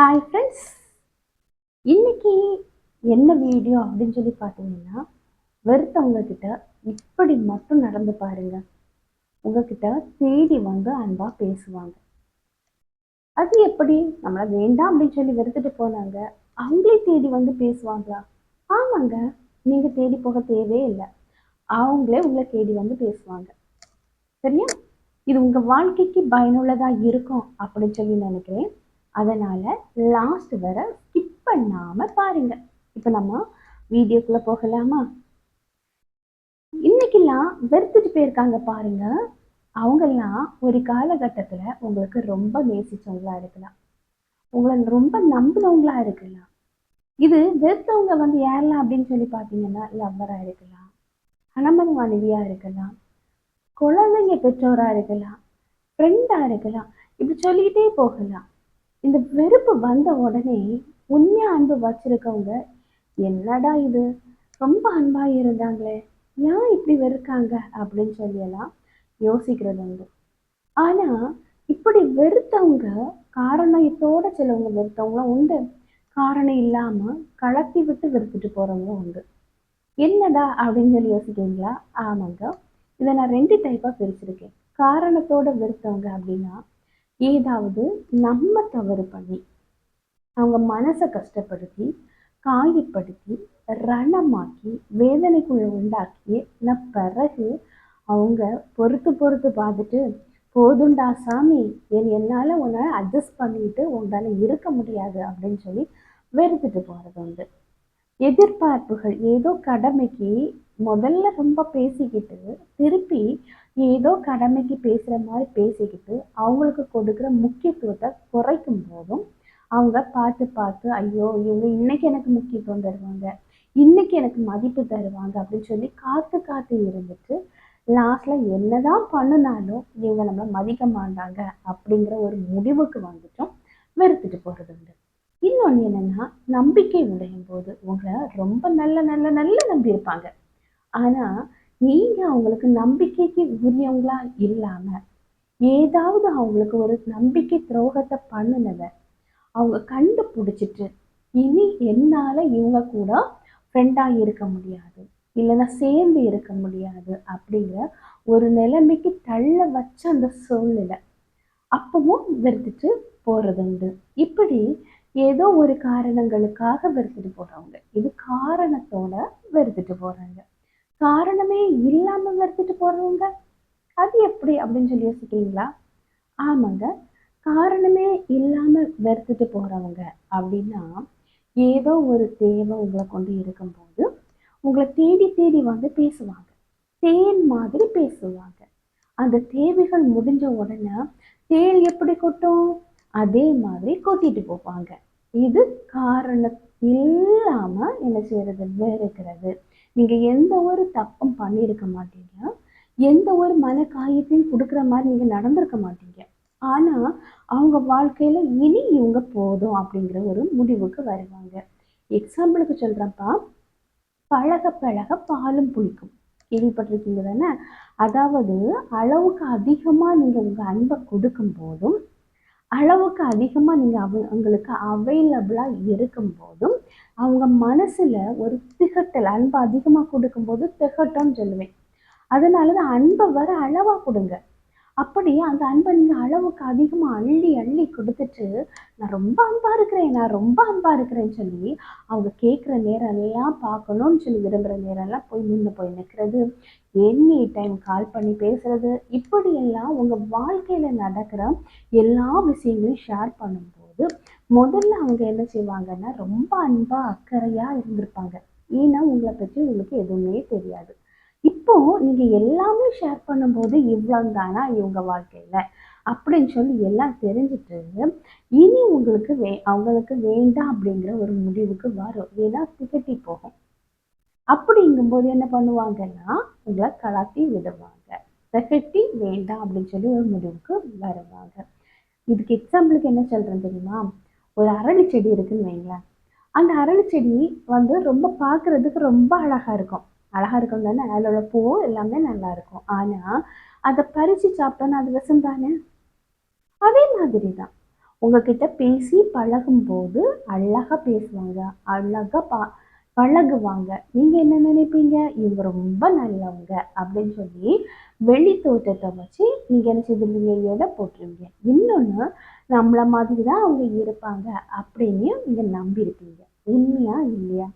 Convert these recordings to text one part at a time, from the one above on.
Hi friends, இன்னைக்கு என்ன video அப்படின்னு சொல்லி பார்த்தீங்கன்னா, வெறுத்தவங்க கிட்ட இப்படி மட்டும் நடந்து பாருங்க. உங்ககிட்ட தேடி வந்து அன்பா பேசுவாங்க. அது எப்படி? நம்மள வேண்டாம் அப்படின்னு சொல்லி வெறுத்துட்டு போனாங்க. அவங்களே தேடி வந்து பேசுவாங்களா? ஆமாங்க. நீங்க தேடி போக தேவையே இல்லை. அவங்களே உங்களை தேடி வந்து பேசுவாங்க. சரியா? இது உங்க வாழ்க்கைக்கு பயனுள்ளதா இருக்கும் அப்படின்னு சொல்லி நினைக்கிறேன். அதனால லாஸ்ட் வர ஸ்கிப் பண்ணாம பாருங்க. இப்ப நம்ம வீடியோக்குள்ள போகலாமா? இன்னைக்கெல்லாம் வெறுத்துட்டு போயிருக்காங்க பாருங்க. அவங்கெல்லாம் ஒரு காலகட்டத்துல உங்களுக்கு ரொம்ப நேசிச்சவங்களா இருக்கலாம். உங்களை ரொம்ப நம்பினவங்களா இருக்கலாம். இது வெறுத்தவங்க வந்து யாரெல்லாம் அப்படின்னு சொல்லி பார்த்தீங்கன்னா, லவ்வரா இருக்கலாம், கணவன் மனைவியா இருக்கலாம், குழந்தைங்க பெற்றோரா இருக்கலாம், ஃப்ரெண்டா இருக்கலாம். இப்படி சொல்லிக்கிட்டே போகலாம். இந்த வெறுப்பு வந்த உடனே உண்மையா அன்பு வச்சிருக்கவங்க, என்னடா இது ரொம்ப அன்பா இருந்தாங்களே, ஏன் இப்படி வெறுக்காங்க அப்படின்னு சொல்லியெல்லாம் யோசிக்கிறது உண்டு. ஆனா இப்படி வெறுத்தவங்க காரணத்தோட சிலவங்க வெறுத்தவங்களும் உண்டு. காரணம் இல்லாம கலத்தி விட்டு வெறுத்துட்டு போறவங்களும் உண்டு. என்னடா அப்படின்னு சொல்லி யோசிக்கிறீங்களா? ஆமாங்க. இதை நான் 2 டைப்பா பிரிச்சிருக்கேன். காரணத்தோட வெறுத்தவங்க அப்படின்னா, ஏதாவது நம்ம தவறு பண்ணி அவங்க மனசை கஷ்டப்படுத்தி, காயப்படுத்தி, ரணமாக்கி, வேதனைக்குள்ள உண்டாக்கி பிறகு அவங்க பொறுத்து பொறுத்து பார்த்துட்டு, போதுண்டா சாமி, என்னால் உன்னை அட்ஜஸ்ட் பண்ணிட்டு உங்களால் இருக்க முடியாது அப்படின்னு சொல்லி வெறுத்துட்டு போகிறது உண்டு. எதிர்பார்ப்புகள் ஏதோ கடமைக்கு முதல்ல ரொம்ப பேசிக்கிட்டு, திருப்பி ஏதோ கடமைக்கு பேசுகிற மாதிரி பேசிக்கிட்டு, அவங்களுக்கு கொடுக்குற முக்கியத்துவத்தை குறைக்கும் போதும் அவங்க பார்த்து பார்த்து, ஐயோ இவங்க இன்னைக்கு எனக்கு முக்கியத்துவம் தருவாங்க, இன்னைக்கு எனக்கு மதிப்பு தருவாங்க அப்படின்னு சொல்லி காத்து காத்து இருந்துட்டு, லாஸ்ட்ல என்னதான் பண்ணினாலும் இவங்க நம்மளை மதிக்க மாட்டாங்க அப்படிங்கிற ஒரு முடிவுக்கு வந்துட்டோம் வெறுத்துட்டு போறது உண்டு. இன்னொன்று என்னன்னா, நம்பிக்கை உடையும் போது உங்களை ரொம்ப நல்ல நல்ல நல்ல நம்பியிருப்பாங்க. ஆனா நீங்க அவங்களுக்கு நம்பிக்கைக்கு உரியவங்களா இல்லாம, ஏதாவது அவங்களுக்கு ஒரு நம்பிக்கை துரோகத்தை பண்ணுனத அவங்க கண்டுபிடிச்சிட்டு, இனி என்னால இவங்க கூட ஃப்ரெண்டா இருக்க முடியாது, இல்லைன்னா சேர்ந்து இருக்க முடியாது அப்படிங்கிற ஒரு நிலைமைக்கு தள்ள வச்ச அந்த சூழ்நிலை அப்பவும் வெறுத்துட்டு போறதுண்டு. இப்படி ஏதோ ஒரு காரணங்களுக்காக வெறுத்துட்டு போறவங்க, இது காரணத்தோட வெறுத்துட்டு போறாங்க. காரணமே இல்லாம வெறுத்துட்டு போறவங்க, அது எப்படி அப்படின்னு சொல்லி யோசிக்கிறீங்களா? ஆமாங்க. காரணமே இல்லாம வெறுத்துட்டு போறவங்க அப்படின்னா, ஏதோ ஒரு தேவை உங்களை கொண்டு இருக்கும்போது உங்களை தேடி தேடி வந்து பேசுவாங்க. தேன் மாதிரி பேசுவாங்க. அந்த தேவைகள் முடிஞ்ச உடனே தேள் எப்படி கொட்டும், அதே மாதிரி கொட்டிட்டு போவாங்க. இது காரணம் இல்லாம என்ன செய்யறது, வெறுக்கிறது. நீங்க எந்த ஒரு தப்பும் பண்ணியிருக்க மாட்டீங்க, எந்த ஒரு மன காயத்தையும் கொடுக்குற மாதிரி நீங்க நடந்திருக்க மாட்டீங்க. ஆனா அவங்க வாழ்க்கையில இனி இவங்க போதும் அப்படிங்கிற ஒரு முடிவுக்கு வருவாங்க. எக்ஸாம்பிளுக்கு சொல்றேன்ப்பா, பழக பழக பாலும் புளிக்கும். கேள்விப்பட்டிருக்கீங்க தானே? அதாவது அளவுக்கு அதிகமா நீங்க உங்க அன்பை கொடுக்கும் போதும், அளவுக்கு அதிகமா நீங்க அவங்களுக்கு அவைலபிளா இருக்கும் போதும், அவங்க மனசுல ஒரு திகட்டல், அன்பை அதிகமா கொடுக்கும்போது திகட்டம்னு சொல்லுவேன். அதனாலதான் அன்பை வர அளவா கொடுங்க. அப்படி அந்த அன்பை நீங்க அளவுக்கு அதிகமா அள்ளி அள்ளி கொடுத்துட்டு, நான் ரொம்ப அன்பா இருக்கிறேன், நான் ரொம்ப அன்பா இருக்கிறேன்னு சொல்லி அவங்க கேட்குற நேரம் எல்லாம் பார்க்கணும்னு சொல்லி விரும்புகிற நேரம் எல்லாம் போய் முன்ன போய் நிற்கிறது, எனி டைம் கால் பண்ணி பேசுறது, இப்படியெல்லாம் உங்க வாழ்க்கையில நடக்கிற எல்லா விஷயங்களையும் ஷேர் பண்ணும்போது முதல்ல அவங்க என்ன செய்வாங்கன்னா, ரொம்ப அன்பா அக்கறையா இருந்திருப்பாங்க. ஏன்னா உங்களை பற்றி உங்களுக்கு எதுவுமே தெரியாது. இப்போ நீங்க எல்லாமே ஷேர் பண்ணும்போது இவ்வளவு தானா இவங்க வாழ்க்கையில அப்படின்னு சொல்லி எல்லாம் தெரிஞ்சுட்டு, இனி உங்களுக்கு அவங்களுக்கு வேண்டாம் அப்படிங்கிற ஒரு முடிவுக்கு வரும். ஏன்னா திகட்டி போகும். அப்படிங்கும்போது என்ன பண்ணுவாங்கன்னா, உங்களை கலாத்தி விடுவாங்க. திகட்டி வேண்டாம் அப்படின்னு சொல்லி ஒரு முடிவுக்கு வருவாங்க. இதுக்கு எக்ஸாம்பிளுக்கு என்ன சொல்றேன் தெரியுமா? ஒரு அரளி செடி இருக்குன்னு வைங்களேன். அந்த அரளி செடி வந்து ரொம்ப பார்க்கறதுக்கு ரொம்ப அழகா இருக்கும். அழகா இருக்கும் தானே, அதோட பூ எல்லாமே நல்லா இருக்கும். ஆனா அதை பறிச்சு சாப்பிட்டோன்னா அது விஷம் தானே. அதே மாதிரி தான் உங்ககிட்ட பேசி பழகும்போது அழகா பேசுவாங்க, அழகா பழகுவாங்க. நீங்க என்ன நினைப்பீங்க? இவங்க ரொம்ப நல்லவங்க அப்படின்னு சொல்லி வெளி தோற்றத்தை வச்சு நீங்க என்ன செய்வீங்க? எடை போட்டுருவீங்க. இன்னொன்னு, நம்மள மாதிரி தான் அவங்க இருப்பாங்க அப்படின்னு நீங்க நம்பியிருப்பீங்க. உண்மையா இல்லையா?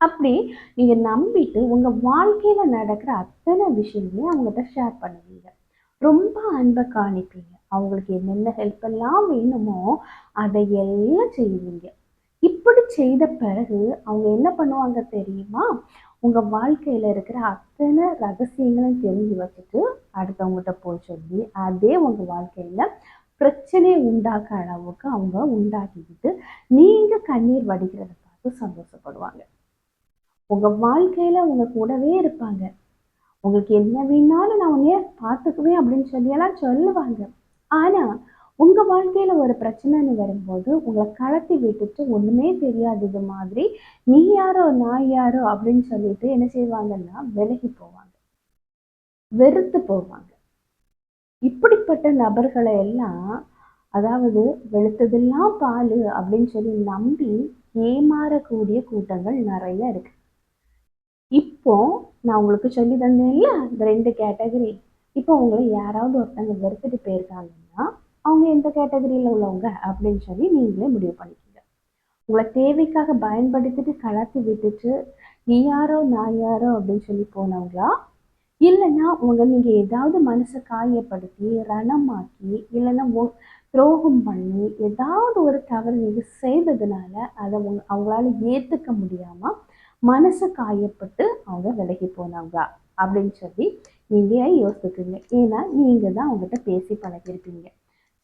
அப்படி நீங்க நம்பிட்டு உங்க வாழ்க்கையில நடக்கிற அத்தனை விஷயங்களையும் அவங்ககிட்ட ஷேர் பண்ணுவீங்க. ரொம்ப அன்பை காணிப்பீங்க. அவங்களுக்கு என்னென்ன ஹெல்ப் எல்லாம் வேணுமோ அதையெல்லாம் செய்வீங்க. இப்படி செய்த பிறகு அவங்க என்ன பண்ணுவாங்க தெரியுமா? உங்க வாழ்க்கையில இருக்கிற அத்தனை ரகசியங்களும் தெரிஞ்சு வச்சுட்டு அடுத்தவங்ககிட்ட போய் சொல்லி அதே உங்க வாழ்க்கையில பிரச்சனையை உண்டாக்க அளவுக்கு அவங்க உண்டாக்கிக்கிட்டு நீங்க கண்ணீர் வடிக்கிறத பார்த்து சந்தோஷப்படுவாங்க. உங்க வாழ்க்கையில உங்க கூடவே இருப்பாங்க. உங்களுக்கு என்ன வேணாலும் நான் உன்னைய பார்த்துக்குவேன் அப்படின்னு சொல்லியெல்லாம் சொல்லுவாங்க. ஆனா உங்க வாழ்க்கையில ஒரு பிரச்சனைன்னு வரும்போது உங்களை கலத்தி விட்டுட்டு ஒண்ணுமே தெரியாதது மாதிரி நீ யாரோ நான் யாரோ அப்படின்னு சொல்லிட்டு என்ன செய்வாங்கன்னா விலகி போவாங்க, வெறுத்து போவாங்க. இப்படிப்பட்ட நபர்களை எல்லாம், அதாவது வெளுத்ததெல்லாம் பாலு அப்படின்னு சொல்லி நம்பி ஏமாறக்கூடிய கூட்டங்கள் நிறைய இருக்கு. இப்போ நான் உங்களுக்கு சொல்லி தந்தேன்ல இந்த 2 கேட்டகரி. இப்போ உங்களை யாராவது ஒருத்தங்க வெறுத்துட்டு போயிருக்காங்கன்னா, அவங்க எந்த கேட்டகரியில உள்ளவங்க அப்படின்னு சொல்லி நீங்களே முடிவு பண்ணிக்கங்க. உங்களை தேவைக்காக பயன்படுத்திட்டு கலத்தி விட்டுட்டு, நீ யாரோ நான் யாரோ அப்படின்னு சொல்லி போனவங்களா? இல்லைன்னா நீங்க ஏதாவது மனசை காயப்படுத்தி, ரணமாக்கி, இல்லைன்னா துரோகம் பண்ணி, ஏதாவது ஒரு தவறு நீங்க செய்ததுனால அதை அவங்களால ஏத்துக்க முடியாம மனசு காயப்பட்டு அவங்க விலகி போனாங்க அப்படின்னு சொல்லி நீங்க யோசிச்சுக்குங்க. ஏன்னா நீங்க தான் அவங்ககிட்ட பேசி பழகிருப்பீங்க.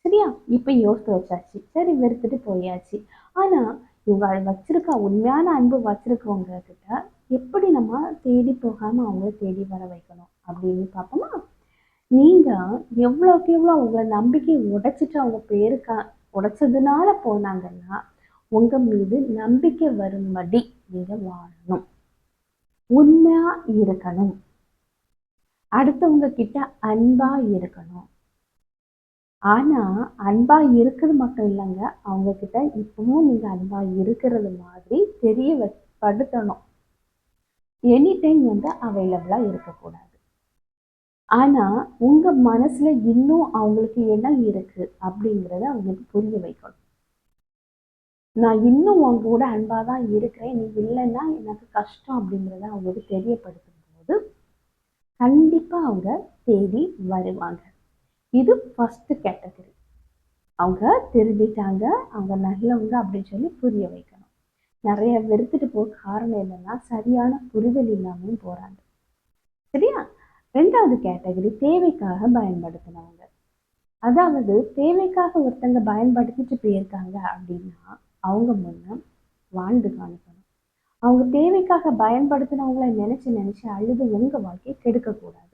சரியா? இப்ப யோசித்து வச்சாச்சு. சரி, வெறுத்துட்டு போயாச்சு. ஆனா இவங்க வச்சிருக்க உண்மையான அன்பு வச்சிருக்கவங்க கிட்ட எப்படி நம்ம தேடி போகாம அவங்கள தேடி வர வைக்கணும் அப்படின்னு பார்ப்போமா? நீங்க எவ்வளவுக்கு எவ்வளவு உங்க நம்பிக்கையை உடைச்சிட்டு அவங்க பேருக்கா உடைச்சதுனால போனாங்கன்னா உங்க மீது நம்பிக்கை வரும்படி நீங்க வாழணும். உண்மையா இருக்கணும். அடுத்தவங்க கிட்ட அன்பா இருக்கணும். ஆனா அன்பா இருக்கிறது மட்டும் இல்லைங்க, அவங்க கிட்ட இப்பவும் நீங்க அன்பா இருக்கிறது மாதிரி படுத்தணும். எனி டைம் அவைலபிளா இருக்கக்கூடாது. ஆனா உங்க மனசுல இன்னும் அவங்களுக்கு இடம் இருக்கு அப்படிங்கிறத அவங்களுக்கு புரிய வைக்கணும். நான் இன்னும் உன் கூட அன்பா தான் இருக்கிறேன், நீ இல்லைன்னா எனக்கு கஷ்டம் அப்படிங்கிறத அவங்களுக்கு தெரியப்படுத்தும் போது கண்டிப்பா அவங்க தேடி வருவாங்க. இது ஃபர்ஸ்ட் கேட்டகரி. அவங்க திருந்திட்டாங்க, அவங்க நல்லவங்க அப்படின்னு சொல்லி புரிய வைக்கணும். நிறைய வெறுத்துட்டு போக காரணம் என்னன்னா சரியான புரிதல் இல்லாமையும் போறாங்க. சரியா? 2வது கேட்டகரி தேவைக்காக பயன்படுத்தினவங்க. அதாவது தேவைக்காக ஒருத்தங்க பயன்படுத்திட்டு போயிருக்காங்க அப்படின்னா அவங்க முன்ன வாழ்ந்து காணிக்கணும். அவங்க தேவைக்காக பயன்படுத்தினவங்களை நினைச்சு அழுது உங்க வாழ்க்கையை கெடுக்கக்கூடாது.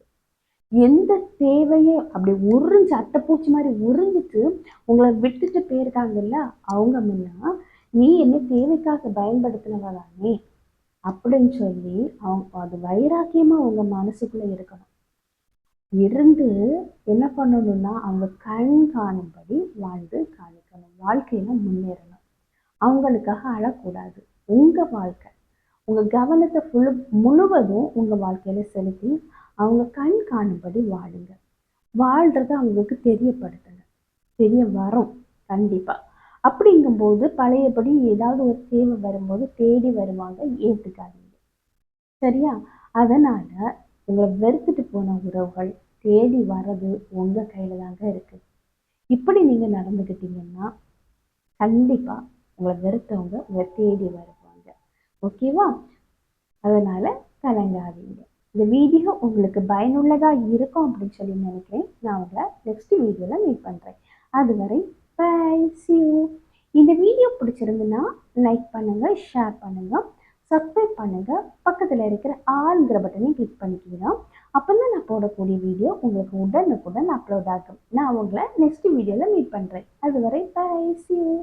எந்த தேவையை அப்படி உறிஞ்சு அட்டைப்பூச்சி மாதிரி உறிஞ்சிட்டு உங்களை விட்டுட்டு போயிருக்காங்கல்ல அவங்க முன்னா நீ என்ன தேவைக்காக பயன்படுத்தினவதானே அப்படின்னு சொல்லி அவங்க அது வைராக்கியமா உங்க மனசுக்குள்ள இருக்கணும். இருந்து என்ன பண்ணணும்னா அவங்க கண் காணும்படி வாழ்ந்து காணிக்கணும். வாழ்க்கையில முன்னேறணும். அவங்களுக்காக அழக்கூடாது. உங்க வாழ்க்கை, உங்க கவனத்தை முழுவதும் உங்க வாழ்க்கையில செலுத்தி அவங்க கண் காணும்படி வாழுங்க. வாழ்றத அவங்களுக்கு தெரியப்படுத்துங்க. தெரிய வரும் கண்டிப்பா. அப்படிங்கும்போது பழையபடி ஏதாவது ஒரு தேவை வரும்போது தேடி வருவாங்க, ஏத்துக்காதீங்க. சரியா? அதனால உங்களை வெறுத்துட்டு போன உறவுகள் தேடி வர்றது உங்க கையில தாங்க இருக்கு. இப்படி நீங்க நடந்துக்கிட்டீங்கன்னா கண்டிப்பா உங்களை வெறுத்தவங்க உங்களை தேடி வருவாங்க. ஓகேவா? அதனால கலங்காதீங்க. இந்த வீடியோ உங்களுக்கு பயனுள்ளதா இருக்கும் அப்படின்னு சொல்லி நினைக்கிறேன். நான் உங்களை நெக்ஸ்ட் வீடியோல மீட் பண்றேன். அதுவரை பை, see you. இந்த வீடியோ பிடிச்சிருந்துன்னா லைக் பண்ணுங்க, ஷேர் பண்ணுங்க, சப்ஸ்கிரைப் பண்ணுங்க, பக்கத்துல இருக்கிற ஆல்ங்கிற பட்டனையும் கிளிக் பண்ணிக்கிங்க. அப்பதான் நான் போடக்கூடிய வீடியோ உங்களுக்கு உடனுக்குடன் அப்லோட் ஆகும். நான் உங்களை நெக்ஸ்ட் வீடியோல மீட் பண்றேன். அதுவரை பை, see you.